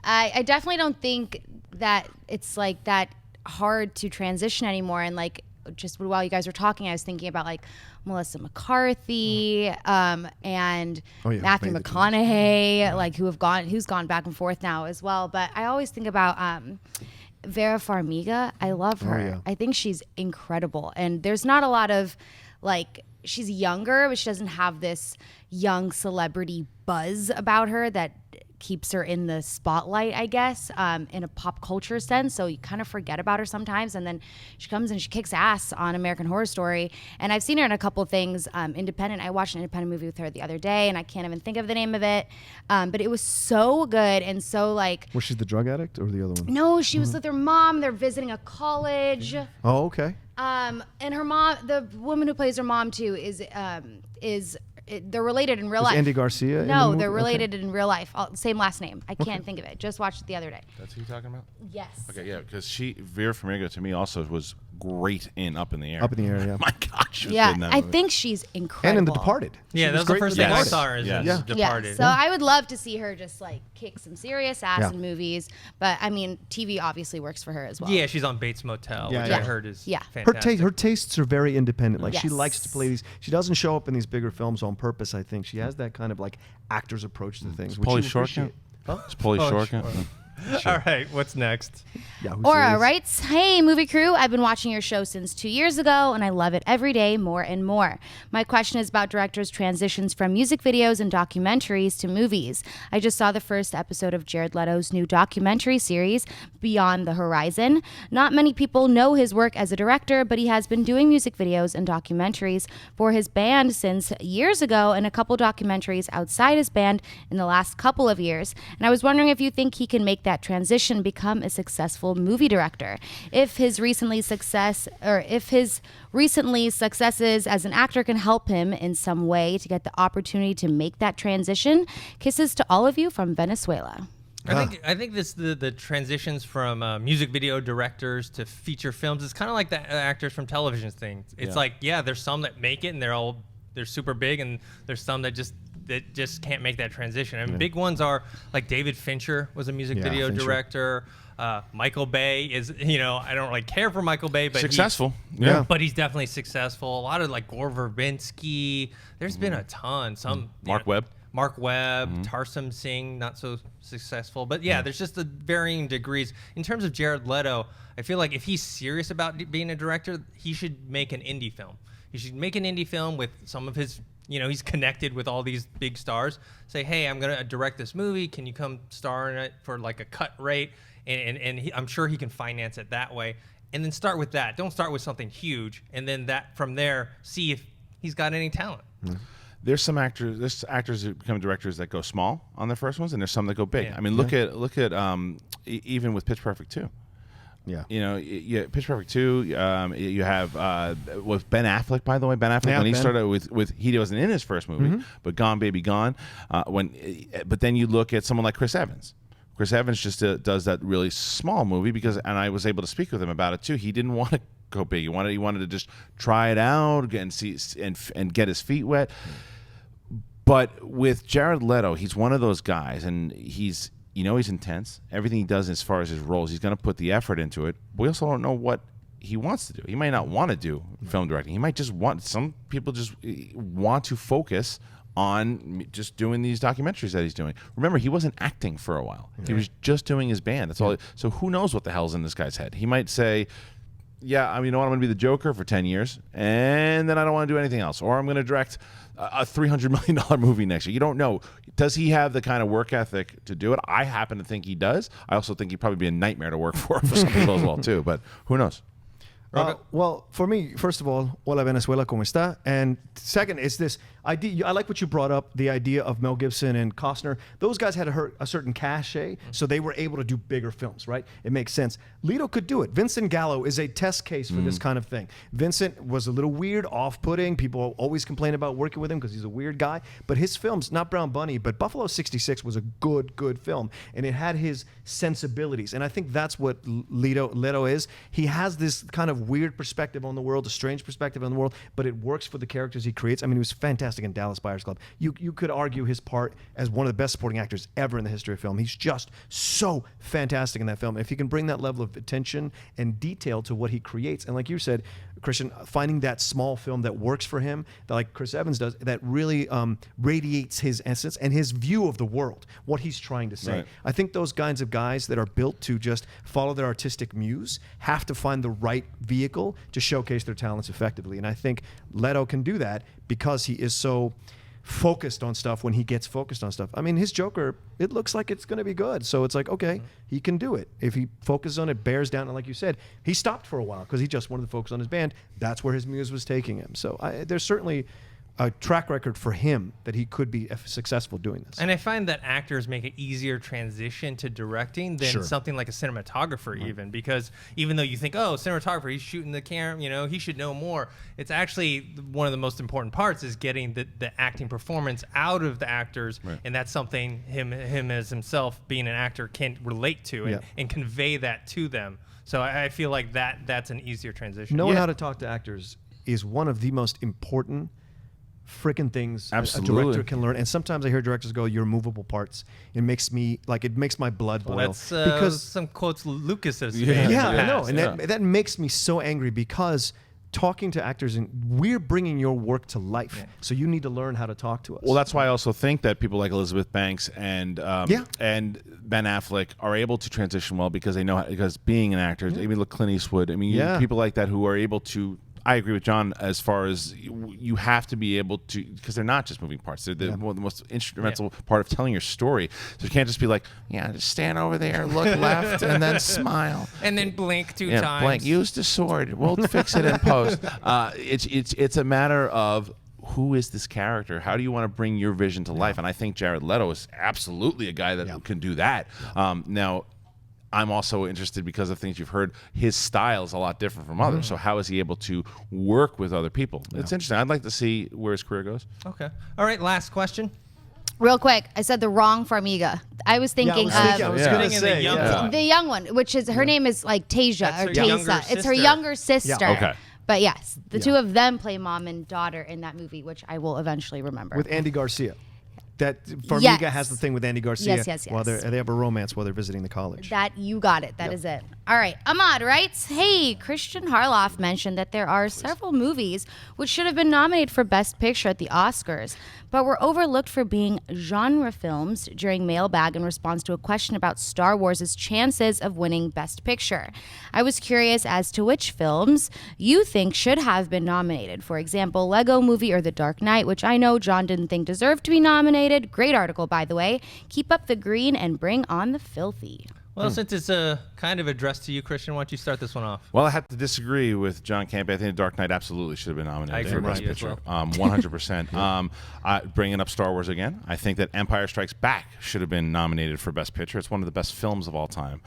I definitely don't think that it's like that hard to transition anymore. And like just while you guys were talking, I was thinking about like Melissa McCarthy and Matthew made the McConaughey, like who's gone back and forth now as well. But I always think about Vera Farmiga. I love her. yeah. I think she's incredible. And there's not a lot of like, she's younger, but she doesn't have this young celebrity buzz about her that keeps her in the spotlight, I guess, in a pop culture sense. So you kind of forget about her sometimes. And then she comes and she kicks ass on American Horror Story. And I've seen her in a couple of things independent. I watched an independent movie with her the other day, and I can't even think of the name of it. But it was so good and so like... Was she the drug addict or the other one? No, she was with her mom. They're visiting a college. Oh, okay. And her mom, the woman who plays her mom too, they're related in real Was life. Andy Garcia in the No, movie? they're Okay. related in real life. Same last name. I can't think of it. Just watched it the other day. That's who you're talking about? Yes. Okay, yeah, because Vera Farmiga to me also was great in Up in the Air. Up in the Air, yeah. My God, she was good Yeah, in that I movie. think she's incredible. And in The Departed. Yeah, She that was the great in first thing I Departed. saw her as Yes. in Yeah. Departed. Yeah, so I would love to see her just like kick some serious ass Yeah. in movies. But I mean, TV obviously works for her as well. Yeah, she's on Bates Motel, Yeah, which yeah. I heard is Yeah. fantastic. Her tastes are very independent. Like she Yes. likes to play these. She doesn't show up in these bigger films on purpose. I think she has that kind of like actor's approach to things. which Pauly you Shore appreciate. count? Is Pauly Oh, Shore sure. count? All right, what's next? Yahoo Aura Serious. writes, "Hey, movie crew, I've been watching your show since 2 years ago, and I love it every day more and more. My question is about directors' transitions from music videos and documentaries to movies. I just saw the first episode of Jared Leto's new documentary series, Beyond the Horizon. Not many people know his work as a director, but he has been doing music videos and documentaries for his band since years ago, and a couple documentaries outside his band in the last couple of years. And I was wondering if you think he can make that transition, become a successful movie director. If his recently successes as an actor can help him in some way to get the opportunity to make that transition. Kisses to all of you from Venezuela." I think the transitions from music video directors to feature films is kind of like the actors from television thing. It's like there's some that make it and they're super big, and there's some that just can't make that transition. And big ones are like David Fincher was a music video Fincher. director. Michael Bay is, I don't really care for Michael Bay, but Successful. Yeah. but he's definitely successful. A lot of like Gore Verbinski. There's been a ton. Some Mark Webb. Mark Webb, Tarsem Singh, not so successful. But there's just the varying degrees. In terms of Jared Leto, I feel like if he's serious about being a director, he should make an indie film. He should make an indie film with some of his, he's connected with all these big stars. Say, hey, I'm going to direct this movie. Can you come star in it for like a cut rate? And I'm sure he can finance it that way. And then start with that. Don't start with something huge. And then from there, see if he's got any talent. There's actors who become directors that go small on their first ones, and there's some that go big. Yeah. I mean, look at even with Pitch Perfect 2. Yeah. Pitch Perfect 2. You have with Ben Affleck, by the way. Ben Affleck, when he started with he wasn't in his first movie, but Gone Baby Gone. But then you look at someone like Chris Evans. Chris Evans just does that really small movie and I was able to speak with him about it too. He didn't want to go big. He wanted to just try it out and see and get his feet wet. But with Jared Leto, he's one of those guys, and he's intense. Everything he does as far as his roles, he's going to put the effort into it. We also don't know what he wants to do. He might not want to do film directing. He might just want. Some people just want to focus on just doing these documentaries that he's doing. Remember, he wasn't acting for a while. He was just doing his band. That's all. So who knows what the hell's in this guy's head? He might say, yeah, I mean, you know what, I'm going to be the Joker for 10 years, and then I don't want to do anything else. Or I'm going to direct a $300 million movie next year. You don't know. Does he have the kind of work ethic to do it? I happen to think he does. I also think he'd probably be a nightmare to work for some people as well, too. But who knows? Well, for me, first of all, hola Venezuela, ¿cómo está? And second is this idea. I like what you brought up, the idea of Mel Gibson and Costner. Those guys had a certain cachet, so they were able to do bigger films, right? It makes sense. Leto could do it. Vincent Gallo is a test case for this kind of thing. Vincent was a little weird, off-putting. People always complain about working with him because he's a weird guy. But his films, not Brown Bunny, but Buffalo 66 was a good film. And it had his sensibilities. And I think that's what Leto is. He has this kind of weird perspective on the world, a strange perspective on the world, but it works for the characters he creates. I mean, he was fantastic in Dallas Buyers Club. You could argue his part as one of the best supporting actors ever in the history of film. He's just so fantastic in that film. If he can bring that level of attention and detail to what he creates, and like you said, Kristian, finding that small film that works for him, that like Chris Evans does, that really radiates his essence and his view of the world, what he's trying to say. Right. I think those kinds of guys that are built to just follow their artistic muse have to find the right vehicle to showcase their talents effectively. And I think Leto can do that because he is so focused on stuff when he gets focused on stuff. I mean, his Joker, it looks like it's going to be good. So it's like, okay, he can do it. If he focuses on it, bears down, and like you said, he stopped for a while because he just wanted to focus on his band. That's where his muse was taking him. So there's certainly a track record for him that he could be successful doing this. And I find that actors make an easier transition to directing than something like a cinematographer even, because even though you think, oh, cinematographer, he's shooting the camera, you know, he should know more. It's actually one of the most important parts is getting the acting performance out of the actors, and that's something him as himself being an actor can relate to and convey that to them. So I feel like that's an easier transition. Knowing how to talk to actors is one of the most important freaking things a director can learn. And sometimes I hear directors go, "You're movable parts." It makes me it makes my blood boil. That's because some quotes Lucas has I know, and that makes me so angry because talking to actors, and we're bringing your work to life, so you need to learn how to talk to us. Well, that's why I also think that people like Elizabeth Banks and Ben Affleck are able to transition well because they know because being an actor. I mean, look, Clint Eastwood. I mean, people like that who are able to. I agree with John as far as you have to be able to, because they're not just moving parts. They're the most instrumental part of telling your story. So you can't just be like, just stand over there, look left, and then smile. And then blink two times. Blink, use the sword. We'll fix it in post. It's a matter of who is this character? How do you want to bring your vision to life? And I think Jared Leto is absolutely a guy that can do that. Now, I'm also interested because of things you've heard. His style is a lot different from others. So how is he able to work with other people? It's interesting. I'd like to see where his career goes. Okay. All right. Last question. Real quick, I said the wrong Farmiga. I was thinking I was going to say the young one, which is her name is like Tasia or Taysa. It's her younger sister. Yeah. Okay. But yes, the two of them play mom and daughter in that movie, which I will eventually remember. with Andy Garcia. That Farmiga has the thing with Andy Garcia. Yes. While they have a romance while they're visiting the college. That you got it. That is it. All right. Ahmad writes, hey, Kristian Harloff mentioned that there are several movies which should have been nominated for Best Picture at the Oscars, but were overlooked for being genre films during Mailbag in response to a question about Star Wars' chances of winning Best Picture. I was curious as to which films you think should have been nominated. For example, Lego Movie or The Dark Knight, which I know John didn't think deserved to be nominated. Great article, by the way. Keep up the green and bring on the filthy. Well, since it's kind of addressed to you, Kristian, why don't you start this one off? Well, I have to disagree with John Camp. I think Dark Knight absolutely should have been nominated for Best Picture. 100%. Bringing up Star Wars again, I think that Empire Strikes Back should have been nominated for Best Picture. It's one of the best films of all time,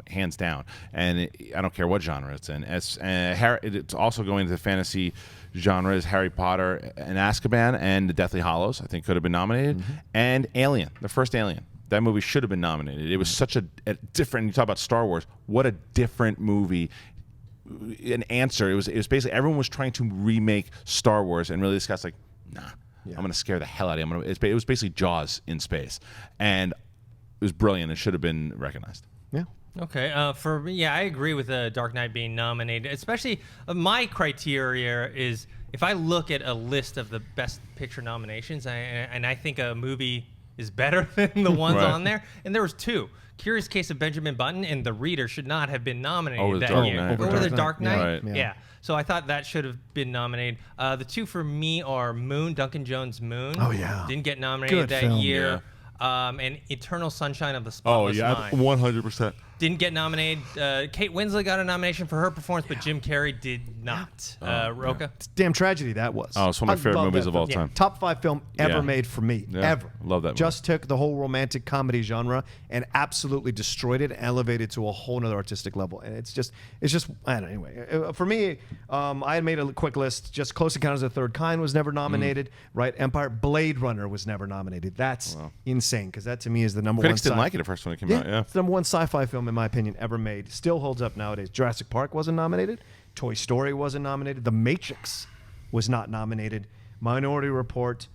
hands down. And I don't care what genre it's in. It's also going to the fantasy genre is Harry Potter and Azkaban and The Deathly Hallows, I think could have been nominated. And Alien, the first Alien. That movie should have been nominated. It was such a different, you talk about Star Wars, what a different movie. An answer. It was basically, everyone was trying to remake Star Wars, and really this guy's like, nah, I'm going to scare the hell out of you. It was basically Jaws in space. And it was brilliant. It should have been recognized. Yeah. Okay. For me, yeah, I agree with Dark Knight being nominated. Especially, my criteria is if I look at a list of the Best Picture nominations, and I think a movie is better than the ones Right. on there, and there was two. Curious Case of Benjamin Button and The Reader should not have been nominated Over The that Dark year. Knight. Over The Dark Knight? Right. Yeah. Yeah. So I thought that should have been nominated. The two for me are Moon, Duncan Jones' Moon. Oh, yeah. Didn't get nominated Good that film. year. And Eternal Sunshine of the Oh Spotless yeah, Mind. 100%. Didn't get nominated. Kate Winslet got a nomination for her performance, but Jim Carrey did not. Rocha? It's a damn tragedy that was. Oh, it's one of my I favorite love movies that of all film. time. Top 5 film ever Yeah. made for me. Yeah. Ever. Love that movie. Just took the whole romantic comedy genre and absolutely destroyed it, elevated to a whole nother artistic level. And it's just, I don't know. Anyway, for me, I had made a quick list. Just Close Encounters of the Third Kind was never nominated, right? Empire, Blade Runner was never nominated. That's insane, because that to me is the number one. Critics didn't like it at first when it came out. Yeah. It's the number one sci-fi film, in my opinion, ever made. Still holds up nowadays. Jurassic Park wasn't nominated. Toy Story wasn't nominated. The Matrix was not nominated. Minority Report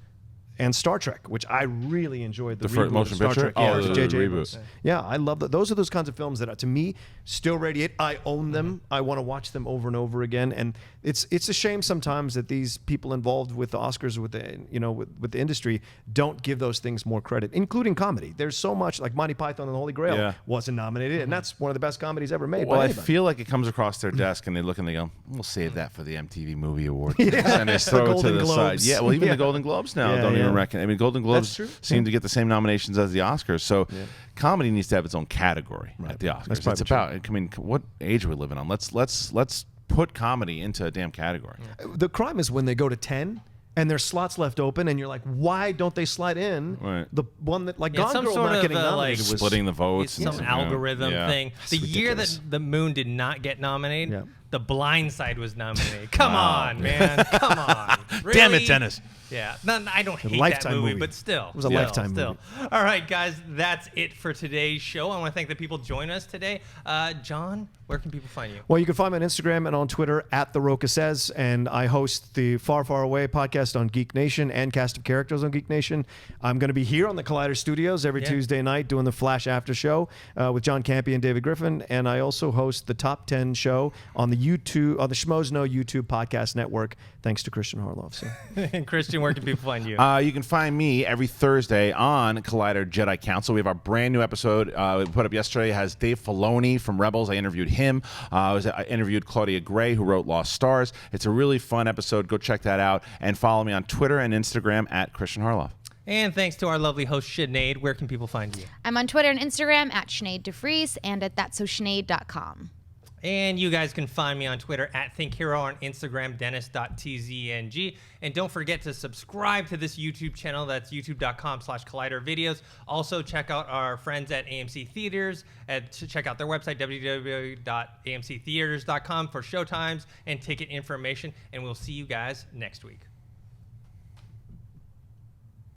and Star Trek, which I really enjoyed. The first reboot motion of Star picture? Trek. Oh, Yeah, the J.J. reboot. Abrams. Yeah, I love that. Those are those kinds of films that, to me, still radiate. I own them. I want to watch them over and over again. And it's a shame sometimes that these people involved with the Oscars, with the with the industry, don't give those things more credit, including comedy. There's so much, like Monty Python and the Holy Grail Yeah. wasn't nominated, and that's one of the best comedies ever made. Well, by I anybody. feel like it comes across their desk and they look and they go, "We'll save that for the MTV Movie Award." And they The throw it to Golden the Globes. side. Yeah, well, even Yeah. the Golden Globes now Yeah, don't yeah. even reckon. I mean, Golden Globes true. seem to get the same nominations as the Oscars. So, comedy needs to have its own category at the Oscars. That's It's probably about. I mean, what age are we living on? Let's put comedy into a damn category. The crime is when they go to 10 and there's slots left open, and you're like, why don't they slide in Right. the one that, like, Yeah, Gone some Girl sort not of, getting like, nominated was Splitting the It's votes. some and, algorithm yeah. thing. The year that ridiculous. The Moon did not get nominated, Yeah. The Blind Side was nominated. Come on, man. Come on. Damn it, Really? Dennis. Yeah. No, I don't hate that Lifetime movie, movie. but still. It was a Lifetime movie. All right, guys. That's it for today's show. I want to thank the people joining us today. John, where can people find you? Well, you can find me on Instagram and on Twitter at The Rocha Says, and I host the Far, Far Away podcast on Geek Nation and Cast of Characters on Geek Nation. I'm going to be here on the Collider Studios every Tuesday night doing the Flash After Show with John Campy and David Griffin, and I also host the Top 10 show on the Schmoes Know YouTube podcast network, thanks to Kristian Harloff. So. And Kristian, where can people find you? You can find me every Thursday on Collider Jedi Council. We have our brand new episode we put up yesterday. It has Dave Filoni from Rebels. I interviewed him. I interviewed Claudia Gray, who wrote Lost Stars. It's a really fun episode. Go check that out. And follow me on Twitter and Instagram at Kristian Harloff. And thanks to our lovely host, Sinead. Where can people find you? I'm on Twitter and Instagram at Sinead DeFries and at thatsosinead.com. And you guys can find me on Twitter at ThinkHero, on Instagram, Dennis.tzng. And don't forget to subscribe to this YouTube channel. That's youtube.com/Collider Videos. Also, check out our friends at AMC Theaters. Check out their website, www.amctheaters.com, for showtimes and ticket information. And we'll see you guys next week.